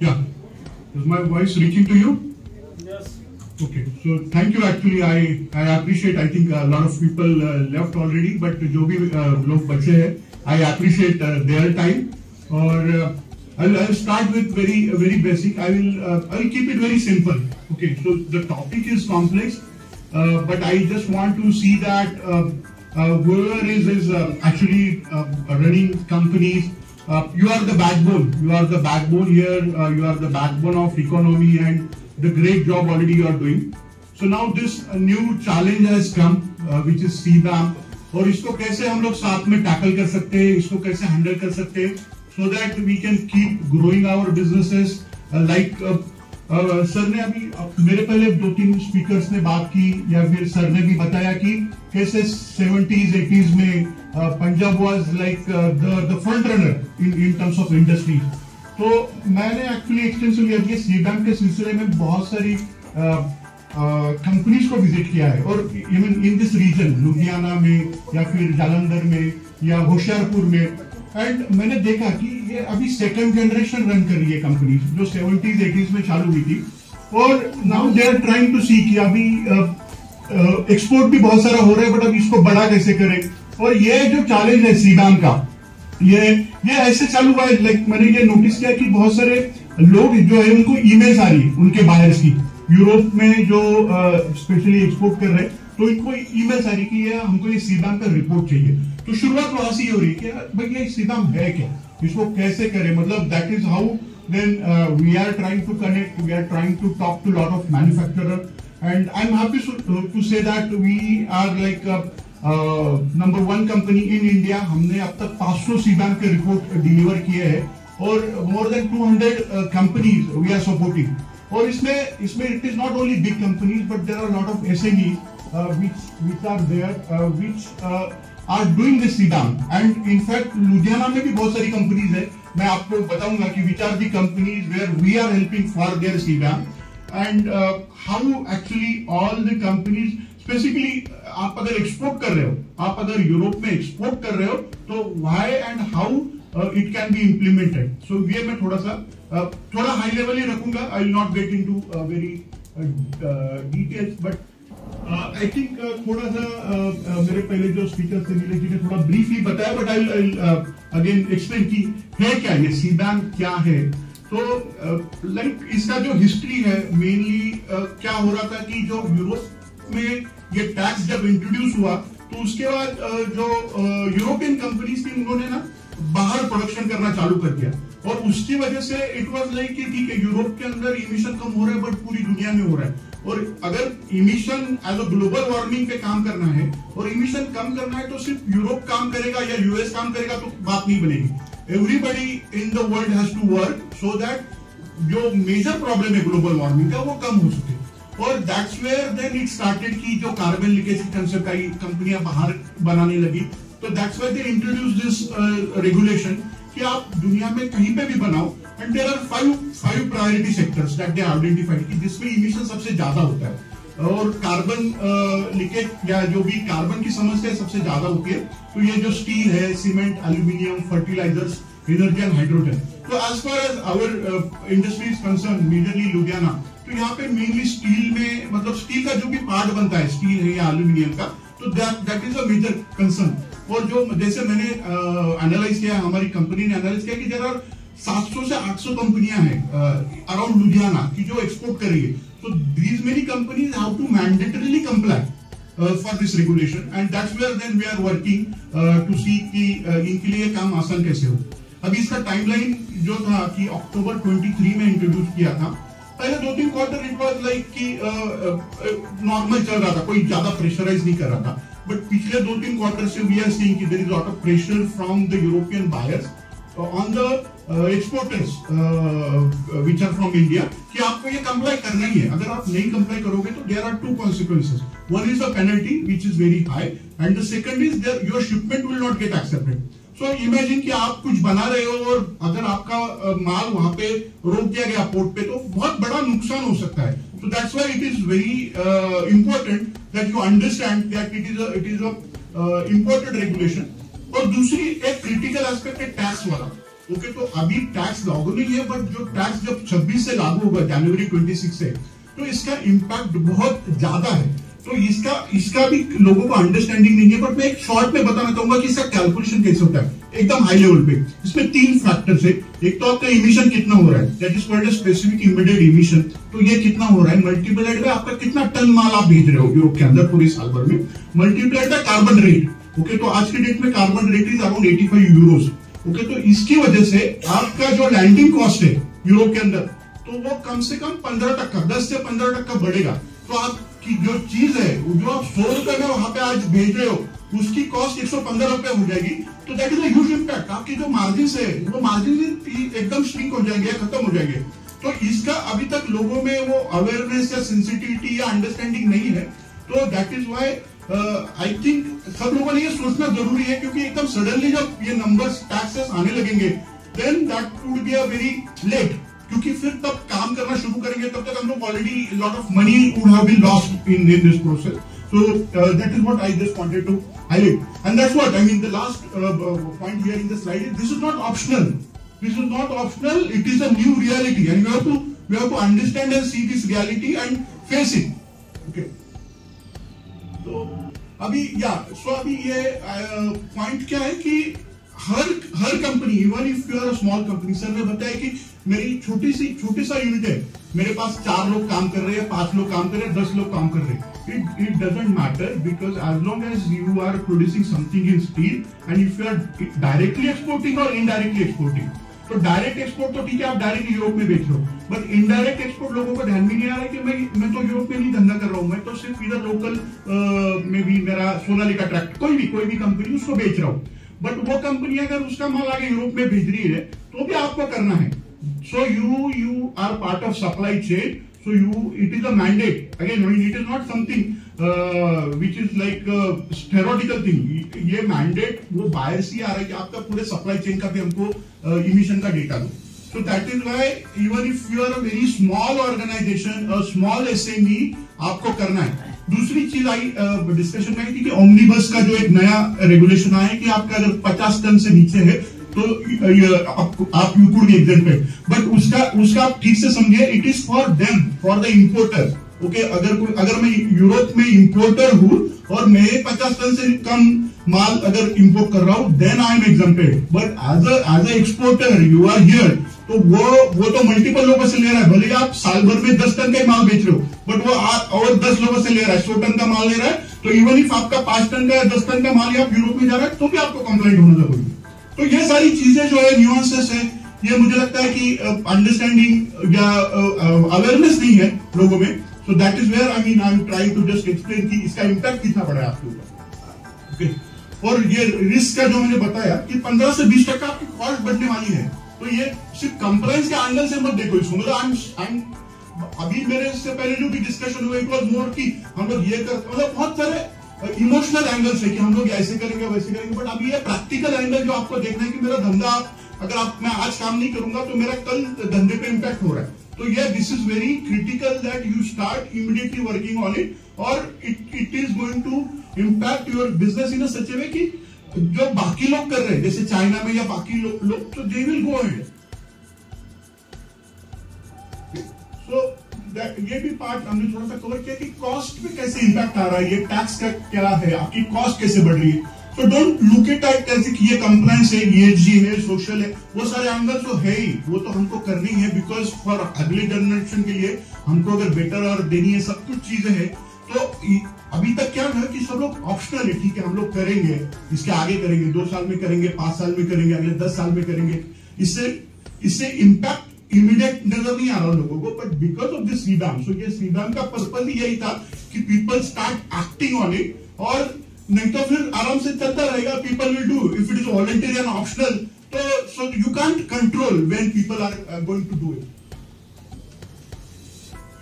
Yeah. Is my voice reaching to you? Yes. Okay. So thank you. Actually, I appreciate. I think a lot of people left already, but जो भी लोग बचे हैं, I appreciate their time. और I'll start with very basic. I'll keep it very simple. Okay. So the topic is complex, but I just want to see that whoever is actually running companies. You are the backbone. You are the backbone here. You are the backbone of economy and the great job already you are doing. So now this new challenge has come, which is CBAM. और इसको कैसे हम लोग साथ में tackle कर सकते हैं, इसको कैसे हैंडल कर सकते हैं, so that we can keep growing our businesses. Like sir ने अभी मेरे पहले 2-3 स्पीकर्स ने बात की या फिर सर ने भी बताया कि कैसे 70s 80s में Punjab was like the front runner in terms of industry. तो मैंने एक्चुअली एक्सटेंसिवली अभी सीबैम के सिलसिले में बहुत सारी कंपनीज को विजिट किया है और even in this region Ludhiana में या फिर जालंधर में या होशियारपुर में. एंड मैंने देखा कि ये अभी सेकंड जनरेशन रन कर रही है कंपनी जो 70s 80s में चालू हुई थी. और now they are trying to see कि अभी एक्सपोर्ट भी बहुत सारा हो रहा है, बट अब इसको बड़ा कैसे करें. और ये जो चैलेंज है सीबैम का, ये ऐसे चालू हुआ है. लाइक मैंने ये नोटिस किया कि बहुत सारे लोग जो है उनको ईमेल्स आ रही है उनके बायर्स की, यूरोप में जो स्पेशली एक्सपोर्ट कर रहे हैं, तो इनको ईमेल्स आ रही कि ये हमको ये सीबैम का रिपोर्ट चाहिए. तो शुरुआत वहां से हो रही है कि भाई ये सीबैम है क्या, इसको कैसे करें. मतलब that is how then we are trying to connect, we are trying to talk to lot of manufacturer. And I am happy to say that we are like number 1 company in India. हमने अब तक 500 सीबैम के report deliver किए हैं और more than 200 companies we are supporting. और इसमें it is not only big companies but there are lot of SMEs which are there which are doing this CBAM. And in fact Ludhiana में भी बहुत सारी companies है. मैं आपको बताऊंगा कि which are the companies where we are helping for their CBAM and how actually all the companies specifically आप अगर एक्सपोर्ट कर रहे हो, आप अगर यूरोप में एक्सपोर्ट कर रहे हो, तो why and how it can be implemented. So ये मैं थोड़ा हाई लेवल ही रखूंगा. I will not get into very details, but I think थोड़ा सा मेरे पहले जो स्पीकर थे नीले जी ने थोड़ा ब्रीफली बताया, but I will again explain की है क्या ये सीबैम क्या है. तो लाइक इसका जो हिस्ट्री है मेनली क्या हो रहा था कि जो यूरोप में ये टैक्स जब इंट्रोड्यूस हुआ तो उसके बाद जो यूरोपियन कंपनीज थी उन्होंने ना बाहर प्रोडक्शन करना चालू कर दिया. और उसकी वजह से इट वाज लाइक कि ठीक है यूरोप के अंदर इमिशन कम हो रहा है बट पूरी दुनिया में हो रहा है. और अगर emission as a global warming पे काम करना है और इमिशन कम करना है तो सिर्फ यूरोप काम करेगा या यूएस काम करेगा तो बात नहीं बनेगी. Everybody in the world has to work so that जो मेजर प्रॉब्लम है ग्लोबल वार्मिंग का वो कम हो सके. और that's where then it started की जो कार्बन लीकेज कंसेप्ट आई कंपनियां बाहर बनाने लगी. तो that's why they introduce this regulation कि आप दुनिया में कहीं पे भी बनाओ. And there are 5 priority sectors that they identified कि जिसमें इमिशन सबसे ज्यादा होता है और कार्बन लीकेज या जो भी कार्बन की समस्या सबसे ज्यादा होती है. तो ये जो स्टील है, cement, aluminium, fertilisers, energy and hydrogen. तो as far as our industry is concern majorly Ludhiana, तो यहाँ पे मेनली स्टील में मतलब स्टील का जो भी पार्ट बनता है, स्टील है या एल्यूमिनियम का, तो that is a major concern. और जो जैसे मैंने एनालाइज किया, हमारी कंपनी ने एनालाइज किया कि देयर आर 700 से 800 कंपनियां हैं अराउंड लुधियाना की जो एक्सपोर्ट कर रही है. तो these many companies have to mandatorily comply for this regulation and that's where then we are working to see कि इनके लिए काम आसान कैसे हो. अभी इसका टाइमलाइन जो था कि अक्टूबर 23 में इंट्रोड्यूस किया था. पहले 2-3 क्वार्टर इट वाज लाइक कि नॉर्मल चल रहा था, कोई ज्यादा प्रेशराइज नहीं कर रहा था. बट पिछले 2-3 क्वार्टर से वी आर सीइंग कि there is lot of pressure from the European buyers on the exporters which are from India कि आपको ये कंप्लाई करना ही है. अगर आप नहीं कंप्लाई करोगे तो there are 2 consequences. One is a penalty which is very high and the second is your shipment will not get accepted. So imagine कि आप कुछ बना रहे हो और अगर आपका माल वहां पे रोक दिया गया पोर्ट पे तो बहुत बड़ा नुकसान हो सकता है. So that's why it is very important that you understand that it is a important regulation. और दूसरी एक क्रिटिकल एस्पेक्ट है टैक्स वाला. ओके, तो अभी टैक्स लागू नहीं है, बट जो टैक्स जब 26 से लागू होगा, जनवरी 26 से, तो इसका इम्पैक्ट बहुत ज्यादा है। तो इसका भी लोगों को अंडरस्टैंडिंग नहीं है, बट मैं एक शॉर्ट में बताना चाहूंगा कि इसका कैलकुलेशन कैसे होता है एकदम हाई लेवल पे। इसमें 3 फैक्टर्स है। एक तो आपका इमिशन कितना हो रहा है, that is called specific immediate emission, तो ये कितना हो रहा है, मल्टीप्लाइड बाय आपका कितना टन माल आप भेज रहे हो यूरोप के अंदर पूरे साल भर में, multiplied by carbon rate. Okay, तो आज के डेट में carbon rate is around 85 Euros. Okay, तो इसकी वजह से आपका जो लैंडिंग कॉस्ट है यूरोप के अंदर, तो वो कम से कम 15%, 10 से 15% बढ़ेगा। तो आपकी जो चीज है, जो आप 100 रुपए में वहां पे आज भेज रहे हो, उसकी कॉस्ट 115 रुपए हो जाएगी। तो that is a huge impact. आपकी जो मार्जिन है, वो मार्जिन एकदम श्रिंक हो जाएंगे, खत्म हो जाएंगे। तो इसका अभी तक लोगों में वो अवेयरनेस या सेंसिटिविटी या अंडरस्टैंडिंग नहीं है। तो that is why I think सब लोगों ने ये सोचना जरूरी है, क्योंकि एकदम सडनली जब ये नंबर्स टैक्सेस आने लगेंगे, then that would be a very late, क्योंकि फिर तब काम करना शुरू करेंगे, तब तक हम लोग already lot of money would have been lost in this process. So that is what I just wanted to highlight, and that's what I mean. The last point here in the slide is this is not optional. This is not optional. It is a new reality, and we have to understand and see this reality and face it. Okay. तो अभी अभी ये point क्या है कि हर company, even if you are a small company, sir ने बताया कि मेरी छोटी सा यूनिट है, मेरे पास 4 लोग काम कर रहे हैं, 5 लोग काम कर रहे हैं, 10 लोग काम कर रहे हैं, it doesn't matter, because as long as you are producing something in steel and if you are directly exporting or indirectly exporting, तो डायरेक्ट एक्सपोर्ट तो ठीक है, आप डायरेक्ट यूरोप में बेच रहे हो, बट इनडायरेक्ट एक्सपोर्ट लोगों को ध्यान में नहीं आ रहा है कि मैं तो यूरोप में नहीं धंधा कर रहा हूं, मैं तो सिर्फ इधर लोकल में भी मेरा सोनालिका ट्रैक्ट कोई भी कंपनी उसको बेच रहा हूं, बट वो कंपनी अगर उसका माल आगे यूरोप में भेज रही है तो भी आपको करना है। So you are part of supply chain, so it is a mandate again. I mean, it is not something which is like a theoretical thing. ये mandate वो बाहर से आ रहा है कि आपका पूरे सप्लाई चेन का भी हमको इमिशन का डेटा दो। So that is why even if you are a very small organization, a small SME, आपको करना है। दूसरी चीज आई डिस्कशन में आई थी कि ओमनीबस का जो एक नया रेगुलेशन आया है कि आपका अगर 50 टन से नीचे है तो आप you could be exempted, but उसका आप ठीक से समझिए, it is for them, for the importer. Okay, अगर मैं यूरोप में इंपोर्टर हूं और मैं 50 टन से कम माल अगर इंपोर्ट कर रहा हूं, then I am exempted, but as a exporter you are here, तो वो तो मल्टीपल लोगों से ले रहा है, भले आप साल भर में 10 टन का ही माल बेच रहे हो, बट वो और 10 लोगों से ले रहा है, 100 टन का माल ले रहा है, तो इवन इफ आपका 5 टन का या 10 टन का माल आप यूरोप में जा रहा है, तो भी आपको कंप्लेंट होना जरूरी है। तो ये सारी चीजें जो है, न्यूएंसेस है, ये मुझे लगता है कि अंडरस्टैंडिंग या अवेयरनेस नहीं है लोगों में। So that is where I am trying to just explain कि इसका इम्पैक्ट कितना बड़ा है आपके ऊपर। ओके, और ये रिस्क का जो मैंने बताया कि 15 से 20% आपकी कॉस्ट बढ़ने वाली है, तो ये सिर्फ कंप्लायंस के एंगल से मत देखो इसको। मतलब अभी मेरे से पहले जो भी डिस्कशन हुआ, इट वाज मोर कि हम लोग ये कर, मतलब बहुत सारे इमोशनल एंगल से कि हम लोग ऐसे करेंगे वैसे करेंगे, बट अभी ये प्रैक्टिकल एंगल जो आपको देखना है कि मेरा धंधा, अगर मैं आज काम नहीं करूंगा तो मेरा कल धंधे पे इम्पैक्ट हो रहा है। तो ये this is very critical that you start immediately working on it, और it is going to impact your business in such a way कि जो बाकी लोग कर रहे हैं, जैसे चाइना में या बाकी लोग, तो they will go ahead. So ये भी पार्ट हमने थोड़ा सा कवर किया कि कॉस्ट पे कैसे इम्पैक्ट आ रहा है, ये टैक्स का क्या है, आपकी कॉस्ट कैसे बढ़ रही है। तो don't look it at as कि ये कंप्लायंस है, ESG है, सोशल है, वो सारे एंगल तो है ही, वो तो हमको करनी है, बिकॉज फॉर अगले जनरेशन के लिए हमको अगर बेटर और देनी है, सब कुछ चीजें हैं। तो अभी तक क्या है कि सब लोग ऑप्शनल है, ठीक है हम लोग करेंगे, इसके आगे करेंगे, 2 साल में करेंगे, 5 साल में करेंगे, अगले 10 साल में करेंगे, इससे इम्पैक्ट इमीडिएट नजर नहीं आ रहा लोगों को, but because of this CBAM. So ये सीडाम का पर्पज ही यही था कि people start acting on it, और नहीं तो फिर आराम से चलता रहेगा, people will do if it is voluntary and optional. तो so you can't control when people are going to do it.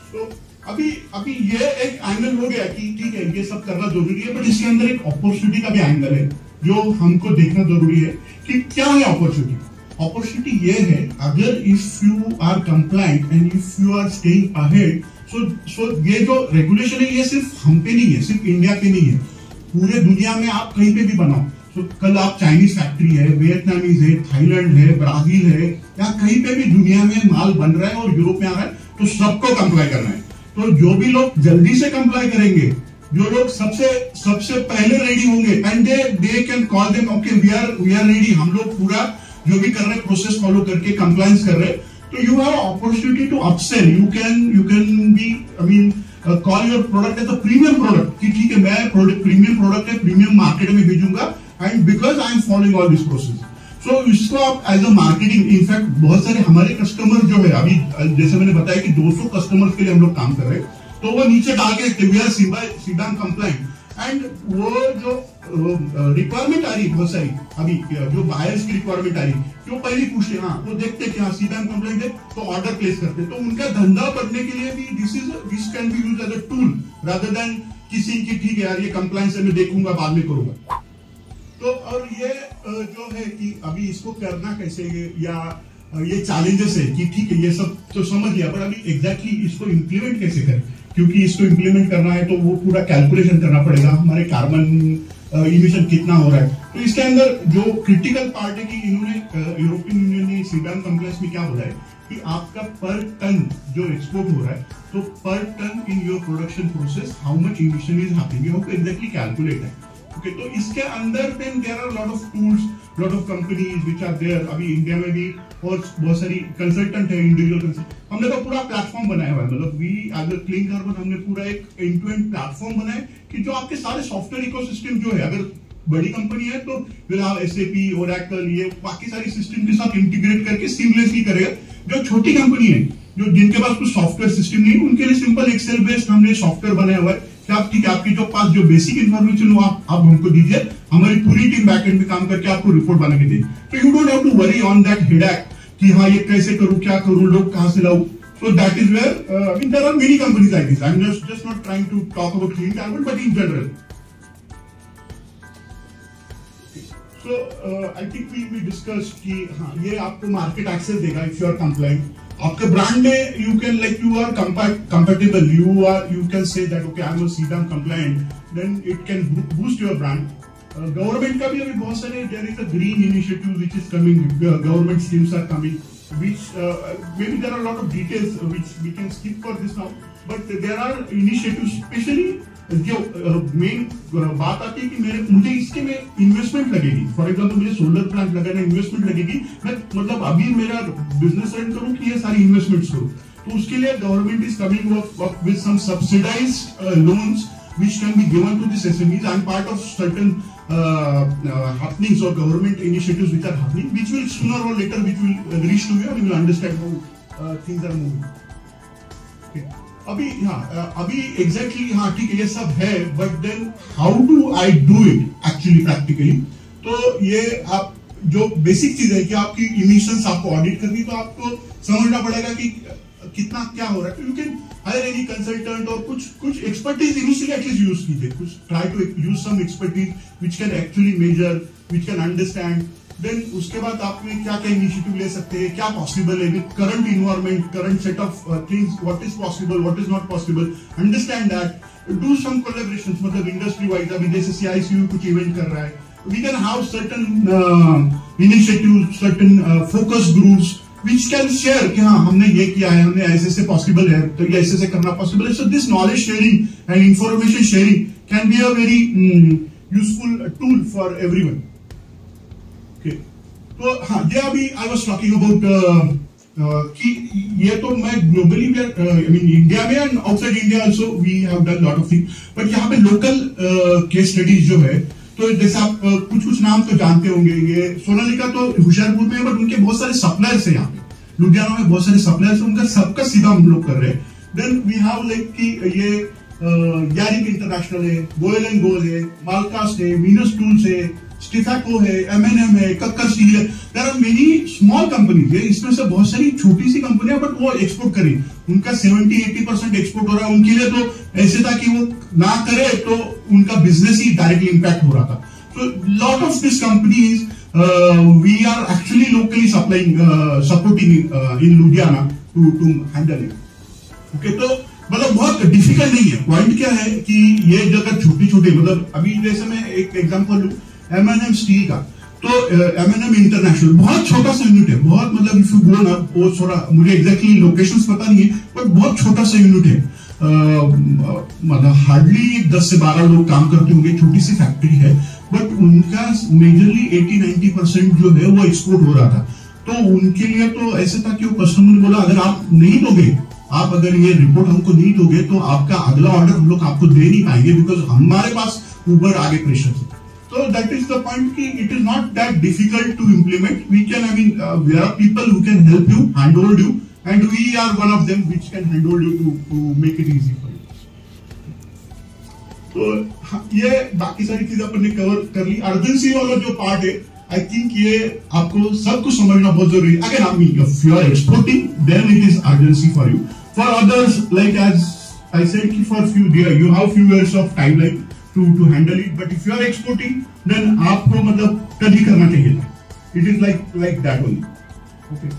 So अभी ये एक एंगल हो गया कि ठीक है ये सब करना जरूरी है, बट इसके अंदर एक अपॉर्चुनिटी का भी एंगल है जो हमको देखना जरूरी है कि क्या है अपॉर्चुनिटी। अपॉर्चुनिटी ये है, अगर if you are compliant and if you are staying ahead, so ये जो रेगुलेशन है ये सिर्फ हम पे नहीं है, सिर्फ इंडिया पे नहीं है, पूरे दुनिया में आप कहीं पे भी बनाओ। तो कल आप चाइनीज फैक्ट्री है, वियतनामीज है, थाईलैंड है, ब्राजील है, या कहीं पे भी दुनिया में माल बन रहा है और यूरोप में आ रहा है, तो सबको कंप्लाई करना है। तो जो भी लोग जल्दी से कंप्लाई करेंगे, जो लोग सबसे पहले रेडी होंगे, and they can call them, okay we are ready, हम लोग पूरा जो भी कर रहे हैं प्रोसेस फॉलो करके कंप्लायंस कर रहे हैं, तो you have opportunity to upsell, you can be, I mean call your product as a premium product, कि ठीक है मैं प्रीमियम प्रोडक्ट है, प्रीमियम मार्केट में भेजूंगा, and because I am following all this process. So इसको आप एज अ मार्केटिंग, इनफैक्ट बहुत सारे हमारे कस्टमर जो है, अभी जैसे मैंने बताया कि 200 कस्टमर्स के लिए हम लोग काम कर रहे हैं, तो वो नीचे डाल के वी आर सीबैम कंप्लाइंट, एंड वो जो रिक्वायरमेंट आ रही है बहुत सारी, अभी जो बायर्स की रिक्वायरमेंट आ रही है, जो पहले पूछते हैं, हाँ वो देखते हैं कि हाँ सीबैम कंप्लाइंट है, तो ऑर्डर प्लेस करते हैं। तो उनका धंधा बढ़ने के लिए भी this can be used as a tool rather than किसी की ठीक है यार ये कंप्लाइंस है मैं देखूंगा बाद में करूंगा। तो और ये जो है कि अभी इसको करना कैसे, या ये चैलेंजेस है कि ठीक है ये सब तो समझ लिया, पर अभी एग्जैक्टली इसको इम्प्लीमेंट कैसे करें, क्योंकि इसको इम्प्लीमेंट करना है तो वो पूरा कैलकुलेशन करना पड़ेगा, हमारे कार्बन इमिशन कितना हो रहा है। तो इसके अंदर जो क्रिटिकल पार्ट है कि इन्होंने यूरोपियन यूनियन ने सीबैम कंप्लायंस में क्या बोला है कि आपका पर टन जो एक्सपोर्ट हो रहा है, तो per ton in your production process how much emission is happening, you have to exactly calculate है। ओके, तो इसके अंदर then there are lot of tools, lot of companies which are there, अभी इंडिया में भी और बहुत सारी कंसल्टेंट है, इंडिविजुअल कंसल्टेंट, हमने तो पूरा प्लेटफॉर्म बनाया हुआ है, मतलब we as a clean carbon हमने पूरा एक एंड टू एंड प्लेटफॉर्म बनाया कि जो आपके सारे सॉफ्टवेयर इकोसिस्टम जो है, अगर बड़ी कंपनी है तो विल हैव एसएपी, ओरेकल, ये बाकी सारी सिस्टम के साथ इंटीग्रेट करके सीमलेसली करेगा। जो छोटी कंपनी है, जो जिनके पास कुछ सॉफ्टवेयर सिस्टम नहीं, उनके लिए सिंपल एक्सेल बेस्ड हमने सॉफ्टवेयर बनाया हुआ है कि आप ठीक है, आपकी जो पास जो बेसिक इन्फॉर्मेशन हो आप हमको दीजिए, हमारी पूरी टीम बैकएंड में काम करके आपको रिपोर्ट बना के देगी। तो you don't have to worry on that headache कि हाँ ये कैसे करूं, क्या करूं, लोग कहां से लाऊं। So that is where I mean there are many companies like this. I'm just not trying to talk about clean carbon, but in general. So I think we discussed कि हाँ ये आपको मार्केट एक्सेस देगा if you are compliant. आपके brand में you can like you are compatible. You can say that okay I'm a CBAM compliant. Then it can boost your brand. Government का भी अभी बहुत सारे there is a green initiative which is coming. Government schemes are coming. Which maybe there are a lot of details which we can skip for this now, but there are initiatives, especially जो main बात आती है कि मुझे इसके में investment लगेगी। For example मुझे सोलर प्लांट लगाना, इन्वेस्टमेंट लगेगी, मैं मतलब अभी मेरा बिजनेस रन करूं कि ये सारी इन्वेस्टमेंट्स करूं, तो उसके लिए government is coming up with some subsidised loans which can be given to these SMEs. I'm part of certain happenings or government initiatives which are happening, which will sooner or later which will reach to you and you will understand how things are moving. Okay. अभी exactly हाँ ठीक है ये सब है, but then how do I do it actually practically? तो ये आप जो बेसिक चीज है कि आपकी इमिशंस आपको ऑडिट करनी, तो आपको समझना पड़ेगा कि कितना क्या हो रहा है। You can hire any consultant और कुछ एक्सपर्टीज इनिशियली एटलीस्ट यूज कीजिए, कुछ try to use some expertise which can actually measure, which can understand. Then उसके बाद आप में क्या क्या इनिशिएटिव ले सकते हैं, क्या पॉसिबल है with current environment, current set of things, what is possible, what is not possible, understand that, do some collaborations, मतलब इंडस्ट्री वाइज अभी जैसे CICU कुछ इवेंट कर रहा है, we can have certain initiatives, certain focus groups which can share कि हाँ हमने ये किया है, हमने ऐसे पॉसिबल है, तो ये ऐसे करना पॉसिबल है। So this knowledge sharing and information sharing can be a very useful tool for everyone. Okay. तो हाँ ये अभी I was talking about कि ये तो मैं globally I mean India में and outside India also we have done lot of things, but यहाँ पे local case studies जो है, तो जैसे आप कुछ नाम तो जानते होंगे, ये सोनालिका तो होशियारपुर में है, बट उनके बहुत सारे सप्लायर्स है यहाँ पे लुधियाना में, बहुत सारे सप्लायर्स है, उनका सबका सीधा हम लोग कर रहे हैं। देन वी हैव लाइक कि ये यारिक इंटरनेशनल है, गोयल एंड गोल है, मालकास्ट है, मीनस टूल्स है, स्टिफाको है, M&M है, कक्कर स्टील है, there are many small companies है, इसमें से बहुत सारी छोटी सी कंपनियां, बट वो एक्सपोर्ट करें, उनका 70-80% एक्सपोर्ट हो रहा है। उनके लिए तो ऐसे था कि वो ना करे तो उनका बिजनेस ही डायरेक्टली इंपैक्ट हो रहा था। So lot of these companies we are actually locally supporting in Ludhiana to handle it. Okay, तो मतलब बहुत डिफिकल्ट नहीं है। पॉइंट क्या है कि ये जगह छोटी छोटी, मतलब अभी जैसे मैं एक एग्जांपल लूं, M&M स्टील का, तो M&M इंटरनेशनल बहुत छोटा सा यूनिट है, बहुत मतलब इफ यू गो ना, वो थोड़ा मुझे एग्जैक्टली लोकेशंस पता नहीं है, बट बहुत छोटा सा यूनिट है, मतलब हार्डली 10 से 12 लोग काम करते होंगे, छोटी सी फैक्ट्री है, बट उनका मेजरली 80-90% जो है वो एक्सपोर्ट हो रहा था। तो उनके लिए तो ऐसे था कि वो कस्टमर ने बोला अगर आप नहीं दोगे, आप अगर ये रिपोर्ट हमको नहीं दोगे तो आपका अगला ऑर्डर हम लोग आपको दे नहीं पाएंगे, बिकॉज हमारे पास ऊपर आगे प्रेशर है। So that is the point कि it is not that difficult to implement. We can, I mean, there are people who can help you, handhold you, and we are one of them which can handhold you to make it easy for you. तो ये बाकी सारी चीजें अपन ने cover कर ली। Urgency वाला जो part है, I think ये आपको सबको समझना बहुत जरूरी है। Again, I mean, if you are exporting, then it is urgency for you. For others, like as I said, कि for few years, you have few years of timeline to handle it, but if you are exporting, then आपको मतलब कल ही करना चाहिए था। It is like that only. Okay.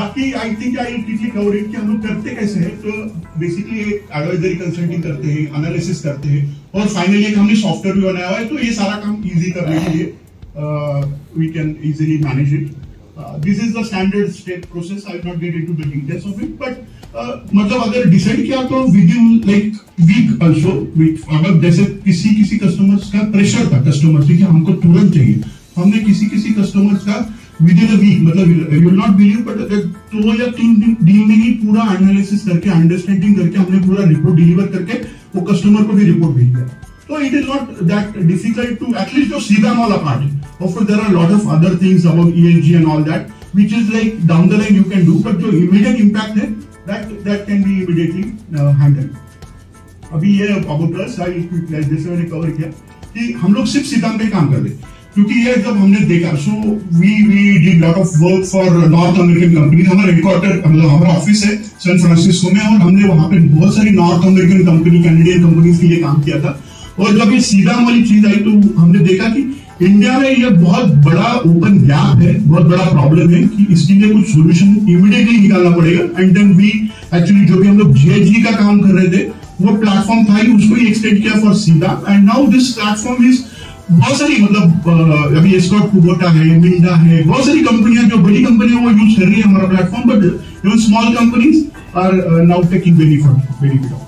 बाकी I think I quickly cover it कि हम लोग करते कैसे हैं। तो बेसिकली एक एडवाइजरी कंसल्टिंग करते हैं, एनालिसिस करते हैं, और फाइनली एक हमने सॉफ्टवेयर भी बनाया हुआ है, तो ये सारा काम इजी करने के लिए we can easily manage it. This is the standard step process. I will not get into the details of it, but मतलब अगर डिसाइड किया तो within like week also, अगर जैसे किसी कस्टमर्स का प्रेशर था कस्टमर से कि हमको तुरंत चाहिए, हमने किसी कस्टमर्स का विद इन अ वीक, मतलब you will not believe, but 2 या 3 दिन में ही पूरा एनालिसिस करके, अंडरस्टैंडिंग करके हमने पूरा रिपोर्ट डिलीवर करके वो कस्टमर को भी रिपोर्ट भेज दिया। तो it is not that difficult to, at least जो सीधा वाला पार्ट है। Of course there are lot of other things about ESG and all that which is like down the line you can do, but जो immediate impact है that can be immediately handled. अभी ये about us, जैसे मैंने cover किया कि हम लोग सिर्फ सीताम पे काम कर रहे, क्योंकि ये जब हमने देखा, so we did lot of work for North American company. हमारा हेडक्वार्टर, मतलब हमारा ऑफिस है सैन फ्रांसिस्को में, और हमने वहां पे बहुत सारी north American company, Canadian companies के लिए काम किया था। और जब ये सीधा वाली चीज आई तो हमने देखा कि इंडिया में ये बहुत बड़ा ओपन गैप है, बहुत बड़ा प्रॉब्लम है, कि इसके लिए कुछ सोल्यूशन इमीडिएटली निकालना पड़ेगा। एंड देन वी एक्चुअली जो भी हम लोग GHG का काम कर रहे थे, वो प्लेटफॉर्म था ही, उसको ही एक्सटेंड किया फॉर सीधा। And now this platform is बहुत सारी, मतलब अभी एस्कॉर्ट कुबोटा है, मिंडा है, बहुत सारी कंपनियां, जो बड़ी कंपनियां वो यूज कर रही है हमारा platform, but even small companies are now taking benefit of.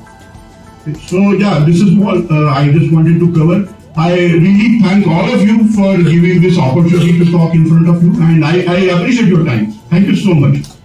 So yeah, this is all I just wanted to cover. I really thank all of you for giving this opportunity to talk in front of you, and I appreciate your time. Thank you so much.